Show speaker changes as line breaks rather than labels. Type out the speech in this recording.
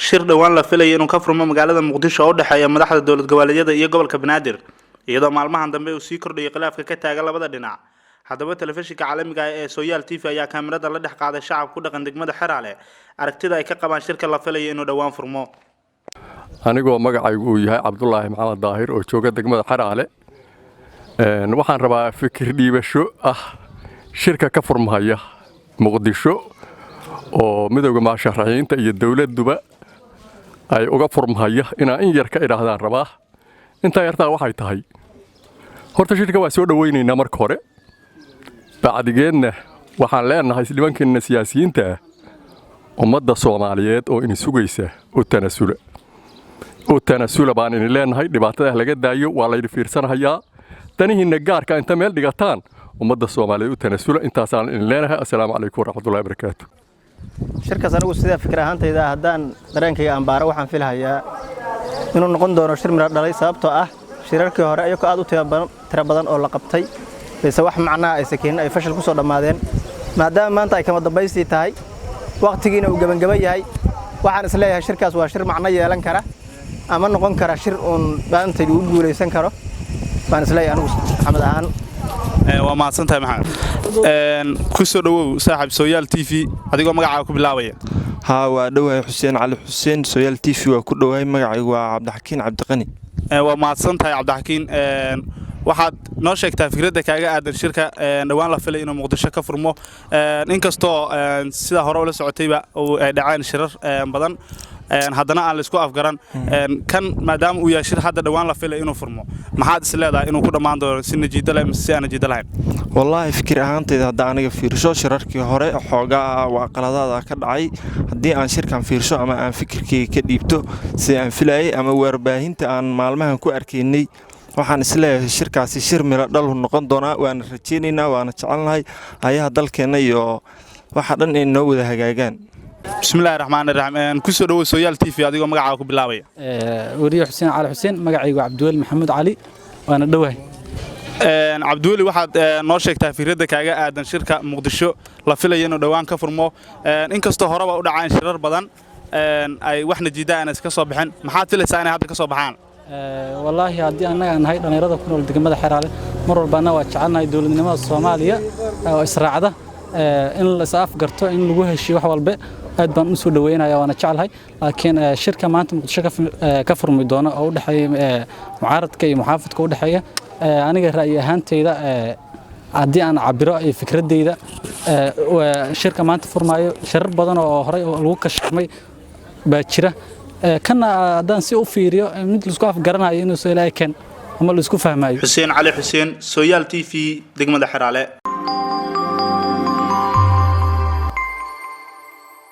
shir dhawaan la filayay inuu ka furmo magaalada muqdisho oo dhaxeeya madaxda dowlad goboledyada iyo gobolka banaadir iyadoo maalmahan dambe uu sii kordhiyay khilaafka ka taagan labada dhinac haddaba telefishinka caalamiga ah ee Sooyaal TV ayaa kaamirada la dhex qaaday shacab ku dhaqan degmada xerale aragtida ay ka qabaan shirka la filayay inuu dhawaan furmo
anigoo magacaygu uu yahay Cabdullaahi Maxamed Daahir oo jooga degmada xerale waxaan rabaa fikir dhiibasho ah shirka ka furmaya muqdisho oo midowga maasharaxiinta iyo dowladuba ay uga furmaya inaan in yar ka iraahdaan rabaa inta yartaa waxay tahay horta shirka waa soo dhaweynaynaa marka hore bacdigeedna waxaan leenahay nimankeena siyaasiyiinta ummadda Soomaaliyeed oo in sugaysa oo tanasula baan in leenahay dhibaatada laga daayo waa la fiirsanayaa tanihiina gaarka inta meel dhigataan ummadda Soomaaliyeed oo tanasula intaasaan in leenahay assalaamu calaykum waraxmatullaahi wabarakaatuh
shirka anigu sida fikir ahaantayda haddaan dareenkayga ambaaro waxaan filahayaa inuu noqon doono shir miro dhalay sababtoo ah shirarkii hore ayagoo aad u tiro badan oo la qabtay balse wax macnaa ay sakiin ay fashil ku soo dhamaadeen maadaama maanta ay kama dambaystii tahay waqtigiina uu gabagaba yahay waxaan isleeyahay shirkaas waa shir macno yeelan kara ama noqon kara shir uun baantaydu u guuleysan karo baan isleeyahay anigu Maxamed ahaan
waa maadsantahay maxamed ku soo dhawow saaxiib Sooyaal TV adigoo magacaaga ku bilaabaya
waa dhawahay Xuseen Cali Xuseen Sooyaal TV waa ku dhawahay magacaygu waa Cabdixakiin Cabdiqani
waa maadsantahay Cabdixakiin waxaad noo sheegtaa fikradda kaaga aadan shirka dhawaan la filay inuu muqdisho ka furmo inkastoo sida hore ula socotayba oo ay dhaceen shirar badan haddana aan la isku afgaran kan maadaama uu yahay shir hadda dhawaan la filay inuu furmo maxaad is leedahay inuu ku dhamaan doono si najiida leh mise si aan najiida lahayn
wallahi fikir ahaantayda hadda aniga fiirsho shirarkii hore xoogaa waa qaladaada ka dhacay haddii aan shirkan fiirsho ama aan fikirkeyga ka dhiibto si aan filayay ama warbaahinta aan maalmahan ku arkaynay waxaan isleeyahay shirkaasi shir miro dhal noqon doona waan rajaynaynaa waan jecelnahay ayaha dalkeena iyo waxa dhan ay noo wada hagaagaan
bismillaahir rahmaanir rahiim ku soo dhawow Sooyaal TV adigoo magacaaga ku bilaabaya
wariye Xuseen Cali Xuseen magacaygu Cabduwali Maxamed Cali waana dhawahay
Cabduwali waxaad noo sheegtaa fikradda kaaga aadan shirka muqdisho la filayo inuu dhawaan ka furmo inkastoo horeba u dhaceen shirar badan ay wax najiidaan iska soo bixin maxaad filaysaa inay hadda ka soo baxaan
والله هذه أنا هاي دنيرة كنا الدجمة حرالة مرة بنا وجعلنا دولة الصومالية وإسراع ده إن الإسعاف قرطه إن لجوه الشيء وحول بق هاد بنسول دوينا يا وانا شعل هاي لكن الشركة ما أنت متشكف كفر ميدانا أو ده حي معارض كي محافظ كود حية أنا رأيي هانتي ده عدي أنا عبراء فكرة دي ده والشركة ما أنت فورمايو شرب بدنا وهراي الوقت الشمي بتشره كنا دان سي أوفيريو من الإسقاف قرنا ينو سيلاي كان هم الإسقاف فهمايو
حسين علي حسين Sooyaal TV دقمة حرالة